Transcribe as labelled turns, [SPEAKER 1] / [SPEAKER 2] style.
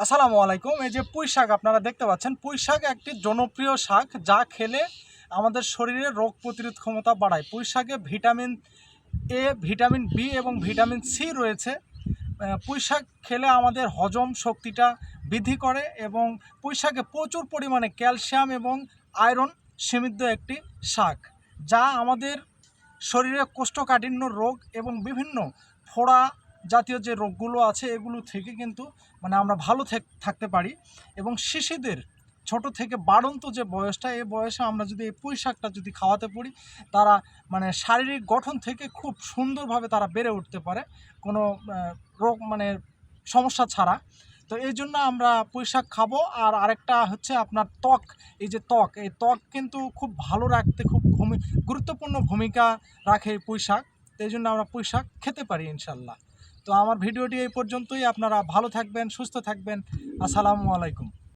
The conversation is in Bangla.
[SPEAKER 1] আসসালামু আলাইকুম। এই যে পুঁই শাক আপনারা দেখতে পাচ্ছেন, পুঁই শাক একটি জনপ্রিয় শাক যা খেলে আমাদের শরীরে রোগ প্রতিরোধ ক্ষমতা বাড়ায়। পুঁই শাকে ভিটামিন এ, ভিটামিন বি এবং ভিটামিন সি রয়েছে। পুঁই শাক খেলে আমাদের হজম শক্তিটা বৃদ্ধি করে এবং পুঁই শাকে প্রচুর পরিমাণে ক্যালসিয়াম এবং আয়রন সমৃদ্ধ একটি শাক, যা আমাদের শরীরে কোষ্ঠকাঠিন্য রোগ এবং বিভিন্ন ফোড়া জাতীয় যে রোগগুলো আছে এগুলো থেকে কিন্তু আমরা ভালো থাকতে পারি। এবং শিশুদের ছোট থেকে বাড়ন্ত যে বয়সটা, এই বয়সে আমরা যদি এই পুঁই শাকটা যদি খাওয়াতে পারি, তারা শারীরিক গঠন থেকে খুব সুন্দরভাবে তারা বেড়ে উঠতে পারে কোনো রোগ সমস্যা ছাড়া। তো এই জন্য আমরা পুঁই শাক খাবো। আর আরেকটা হচ্ছে আপনার ত্বক, এই যে ত্বক, এই ত্বক কিন্তু খুব ভালো রাখতে খুব গুরুত্বপূর্ণ ভূমিকা রাখে এই পুঁই শাক। তো এই জন্য আমরা পুঁই শাক খেতে পারি ইনশাল্লাহ। তো আমার ভিডিওটি এই পর্যন্তই। আপনারা ভালো থাকবেন, সুস্থ থাকবেন। আসসালামু আলাইকুম।